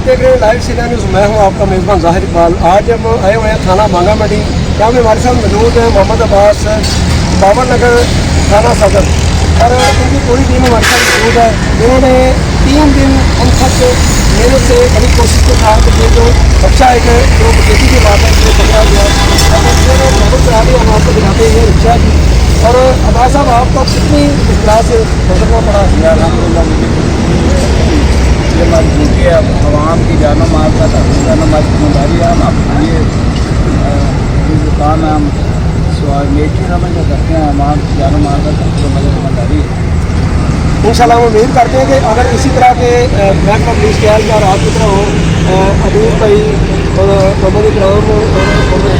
देख रहे हैं लाइव सीधा न्यूज़। मैं हूं आपका मेज़बान ज़ाहिर इकबाल। आज हम आए हुए हैं थाना बांगा मंडी। यहाँ पे हमारे साथ मौजूद है मोहम्मद अब्बास, बाबर नगर थाना सदर, और उनकी पूरी टीम हमारे साथ मौजूद है। इन्होंने 3 दिन हम सब मेहनत से बड़ी कोशिश के साथ ये जो बच्चा एक जो खेती की बात है जो पकड़ा गया, नंबर करा दिया, हम आपको दिखाते हैं रिक्शा की। और अब्बास साहब, आपको कितनी मुश्किल से गुजरना पड़ा? ये मजबूरी है आवाम की जानो माल का जानो माल की जिम्मेदारी है। हम आप ये जो काम है हम नेकी समझ कर करते हैं। आवाम की जानो माल का जिम्मेदारी है। इंशाल्लाह हम उम्मीद करते हैं कि अगर इसी तरह के महकमा पुलिस के एहलकार आप की तरह हो, अदील भाई और मोहम्मद इकराम और मोहम्मद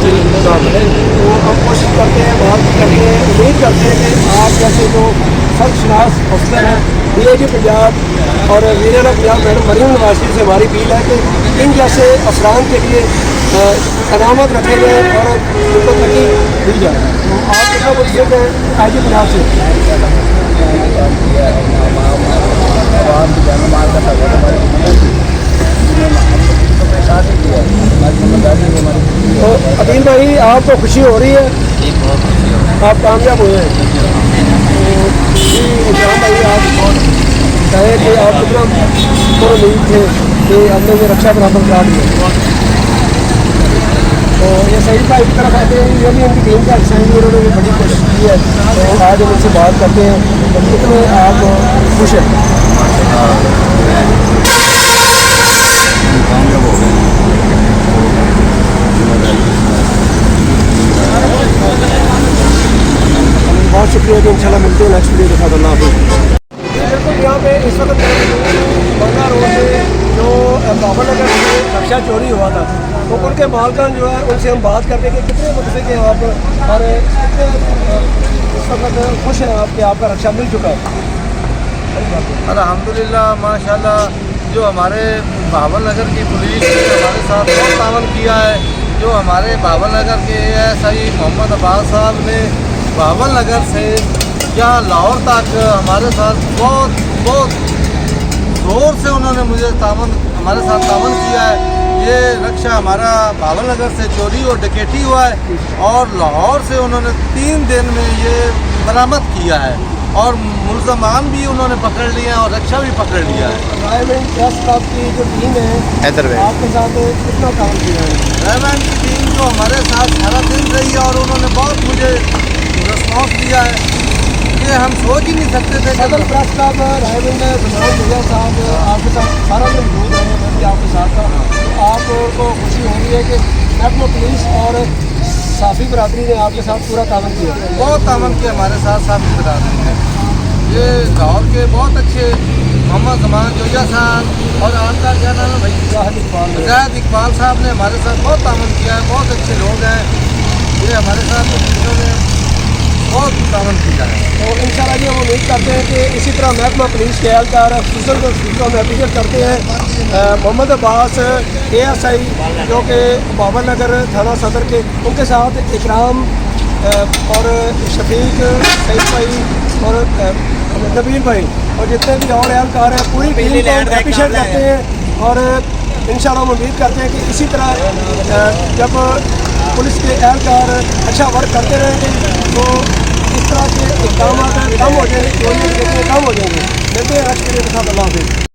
साहब है, तो हम कोशिश करते हैं, बात करते हैं, उम्मीद करते हैं कि आप जैसे जो सर्वशनास अफसर हैं DIG पंजाब और वीराना पंजाब मैडम मरीम नवाज से हमारी अपील है कि इन जैसे अफसरान के लिए इनामत रखे गए और उनको तरक्की दी जाए। तो आप कितना कुछ है IG पंजाब से आवाम की जानो माल का तो अदील भाई, आपको खुशी हो रही है? आप कामयाब हुए हैं। तो इकराम भाई, आप कहे कि आप कितना उम्मीद थे कि हमने ये रक्षा बराबर करा दिया। तो ये सही भाई की तरफ आते हैं, ये भी इनकी टीम का हिस्सा है, उन्होंने भी बड़ी कोशिश की है। तो आज हम उनसे बात करते हैं, तो कितने आप खुश हैं? बहुत शुक्रिया कि इंशाल्लाह मिलते हैं नेक्स्ट वीडियो के साथ। अल्लाह हाफ़िज़। बिल्कुल यहाँ पे इस वक्त बंगा रोड पे जो बाबर नगर से रक्षा चोरी हुआ था, तो उनके मालकान जो है उनसे हम बात करते हैं कि कितने वक्त से कि आप और कितने इस वक्त खुश हैं आप कि आपका रक्षा मिल चुका है? अल्हम्दुलिल्लाह माशाल्लाह, जो हमारे बाबर नगर की पुलिस ने हमारे साथ बहुत तावन किया है। जो हमारे बाबर नगर के ASI मोहम्मद अब्बास साहब ने बाबर नगर से या लाहौर तक हमारे साथ बहुत ज़ोर से उन्होंने मुझे हमारे साथ तावन किया है। ये रक्षा हमारा बाबर नगर से चोरी और डकैती हुआ है और लाहौर से उन्होंने 3 दिन में ये बरामद किया है और मुल्ज़मान भी उन्होंने पकड़ लिया और रक्षा भी पकड़ लिया है। रायमंड ट्रस्ट आपकी जो टीम है आपके साथ कितना काम किया है? रायमंड की टीम जो हमारे साथ सारा दिन रही है और उन्होंने बहुत मुझे रिस्पॉन्स दिया है कि हम सोच ही नहीं सकते थे। सदर प्रेस क्लब रायमंड गुलजार भैया साहब आपके साथ सारा दिन मौजूद है, मैं भी आपके साथ था। तो आपको खुशी हो रही है कि महकमा पुलिस और साफ़ी बरादरी ने आपके साथ पूरा तावन किया? बहुत तावन किया हमारे साथ साफ़ी बरादरी ने। ये लाहौर के बहुत अच्छे मोहम्मद जमान जोया साहब और आपका क्या नाम है भाई? ज़ाहिद इकबाल साहब ने हमारे साथ बहुत तावन किया है। बहुत अच्छे लोग हैं ये हमारे साथ, इन्होंने बहुत तावन किया है। तो इंशाल्लाह जी हम उम्मीद करते हैं कि इसी तरह महकमा पुलिस के एहलकार खुसूसन को हम अप्रीशिएट करते हैं। मोहम्मद अब्बास ASI जो कि बाबर नगर थाना सदर के, उनके साथ इकराम और शफीक, सईद भाई और नबील भाई और जितने भी और एहलकार हैं, पूरी टीम को अप्रीशिएट करते हैं। और इंशाल्लाह हम उम्मीद करते हैं कि इसी तरह जब पुलिस के एहलकार अच्छा वर्क करते रहेंगे तो इस तरह के इक़दाम कम हो जाएंगे, कम हो जाएंगे। मिलते हैं नेक्स्ट वीडियो के साथ। अल्लाह हाफ़िज़।